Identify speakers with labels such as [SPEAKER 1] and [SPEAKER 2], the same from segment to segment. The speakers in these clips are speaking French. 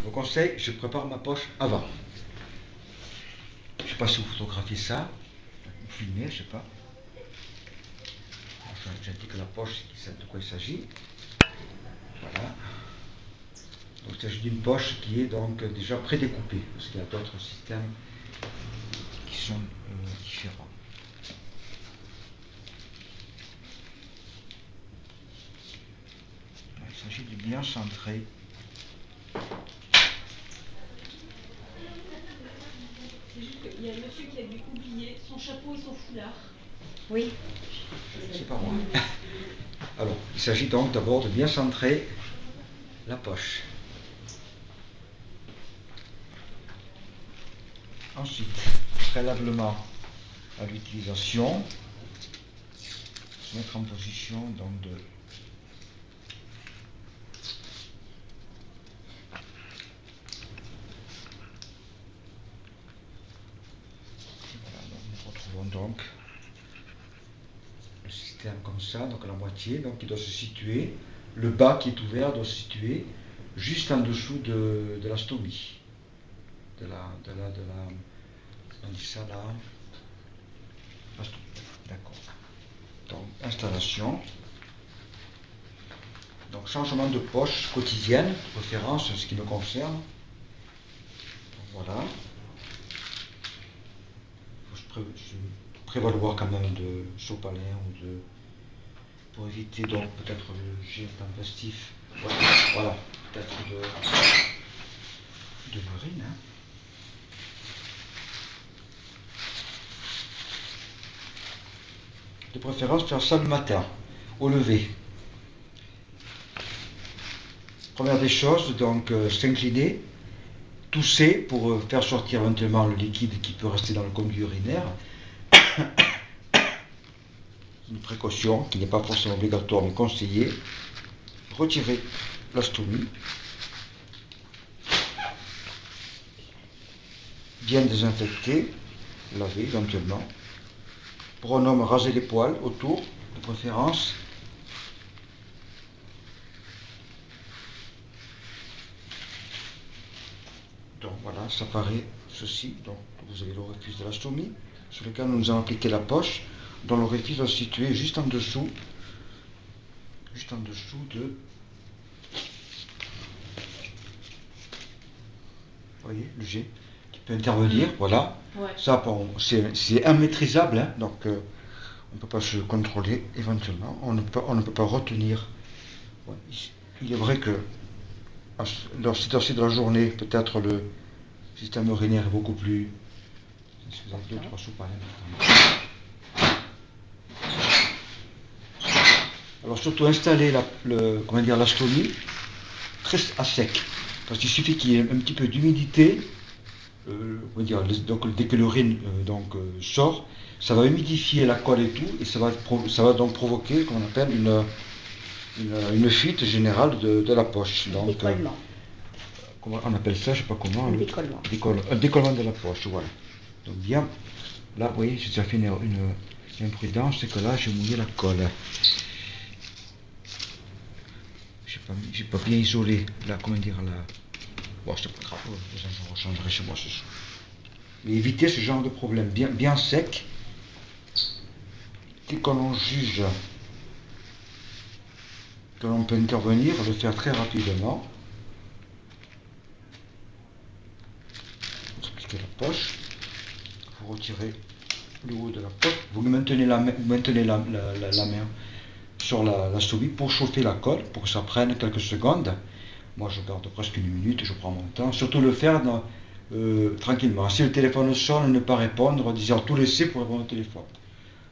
[SPEAKER 1] vous conseille, je prépare ma poche avant. Je ne sais pas si vous photographiez ça, vous filmez, je ne sais pas. J'indique la poche, de quoi il s'agit. Voilà. Donc il s'agit d'une poche qui est donc déjà prédécoupée, parce qu'il y a d'autres systèmes qui sont différents. Il s'agit de bien centrer.
[SPEAKER 2] C'est juste qu'il y a un monsieur qui a dû oublier son chapeau et son foulard.
[SPEAKER 3] Oui.
[SPEAKER 1] C'est pas moi. Alors, il s'agit donc d'abord de bien centrer la poche. Ensuite, préalablement à l'utilisation, se mettre en position donc de nous retrouvons donc le système comme ça, donc la moitié, donc qui doit se situer, le bas qui est ouvert doit se situer juste en dessous de la stomie. On dit ça là. D'accord. Donc, installation. Donc, changement de poche quotidienne, de préférence, ce qui me concerne. Donc, voilà. Il faut se prévaloir quand même de sopalin ou de. Pour éviter donc peut-être le jet intempestif. Voilà. Peut-être de l'urine. Hein. De préférence faire ça le matin, au lever. Première des choses, donc s'incliner, tousser pour faire sortir éventuellement le liquide qui peut rester dans le conduit urinaire. Une précaution qui n'est pas forcément obligatoire mais conseillée. Retirer la stomie. Bien désinfecter, laver éventuellement. Pour un homme, raser les poils autour, de préférence. Donc voilà, ça paraît ceci. Donc vous avez l'orifice de la stomie, sur lequel nous avons appliqué la poche, dont l'orifice doit se situer juste en dessous de. Vous voyez, le jet qui peut intervenir, voilà.
[SPEAKER 2] Ouais.
[SPEAKER 1] Ça, bon, c'est immaîtrisable, hein, donc on ne peut pas se contrôler éventuellement, on ne peut pas retenir. Ouais, il est vrai que dans cette heure-ci de la journée, peut-être le système urinaire est beaucoup plus. Deux, trois soupes, alors surtout installer la stomie très à sec, parce qu'il suffit qu'il y ait un petit peu d'humidité. Donc, dès que l'urine sort, ça va humidifier la colle et tout, et ça va donc provoquer ce qu'on appelle une fuite générale de la poche.
[SPEAKER 3] Donc, décollement.
[SPEAKER 1] Comment on appelle ça, je ne sais pas comment.
[SPEAKER 3] Un décollement.
[SPEAKER 1] Un décollement de la poche, voilà. Donc bien, là, vous voyez, j'ai déjà fait une imprudence, c'est que là, j'ai mouillé la colle. J'ai pas bien isolé, là, comment dire, là. Bon, c'est pas grave, je rechangerai chez moi ce soir. Mais éviter ce genre de problème, bien sec. Dès que l'on juge que l'on peut intervenir, le faire très rapidement. Vous expliquez la poche. Vous retirez le haut de la poche. Vous maintenez la main sur la stomie pour chauffer la colle, pour que ça prenne quelques secondes. Moi, je garde presque une minute, je prends mon temps. Surtout le faire tranquillement. Si le téléphone sonne, ne pas répondre, disant tout laisser pour répondre au téléphone.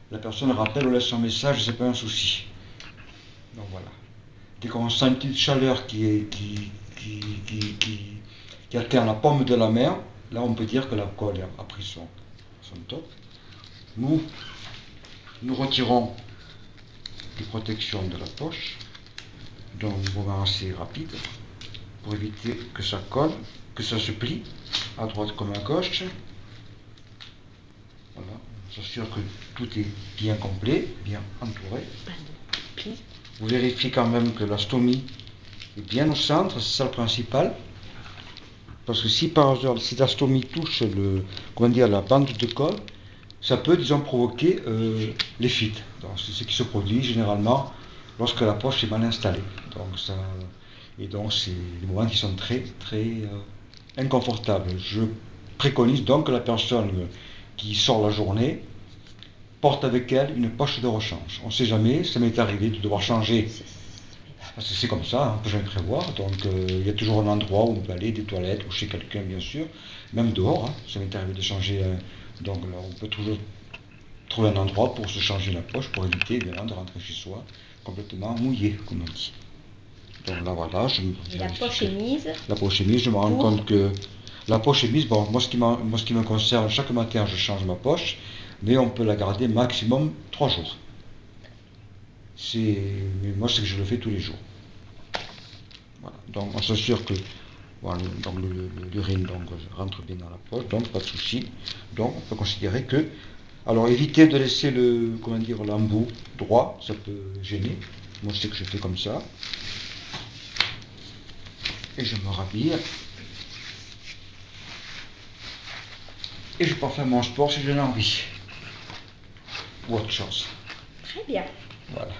[SPEAKER 1] La personne rappelle ou laisse un message, c'est pas un souci. Donc voilà. Dès qu'on sent une petite chaleur qui atteint la paume de la main, là on peut dire que la colle a pris son top. Nous retirons les protections de la poche d'un mouvement assez rapide pour éviter que ça colle, que ça se plie à droite comme à gauche. Voilà, on s'assure que tout est bien complet, bien entouré. Vous vérifiez quand même que la stomie est bien au centre, c'est ça le principal. Parce que si par hasard, si la stomie touche comment dire, la bande de colle, ça peut, disons, provoquer les fuites. Donc, c'est ce qui se produit généralement lorsque la poche est mal installée. Et donc, c'est des moments qui sont très, très inconfortables. Je préconise donc que la personne qui sort la journée porte avec elle une poche de rechange. On ne sait jamais, ça m'est arrivé de devoir changer. Parce que c'est comme ça, on ne peut jamais prévoir. Donc, il y a toujours un endroit où on peut aller, des toilettes, ou chez quelqu'un, bien sûr. Même dehors, hein, ça m'est arrivé de changer. Donc là, on peut toujours trouver un endroit pour se changer la poche, pour éviter évidemment de rentrer chez soi complètement mouillé, comme on dit. Donc là, voilà,
[SPEAKER 3] Et la poche est mise.
[SPEAKER 1] La poche est mise, je me rends compte que la poche est mise. Bon, moi, ce qui me concerne, chaque matin, je change ma poche, mais on peut la garder maximum 3 jours. Mais moi, c'est que je le fais tous les jours. Voilà. Donc, on s'assure que voilà, donc l'urine rentre bien dans la poche, donc pas de souci. Donc, on peut considérer que. Alors, évitez de laisser l'embout droit, ça peut gêner. Moi, je sais que je fais comme ça. Et je me rhabille. Et je pars faire mon sport si j'ai envie. Ou autre chose.
[SPEAKER 3] Très bien.
[SPEAKER 1] Voilà.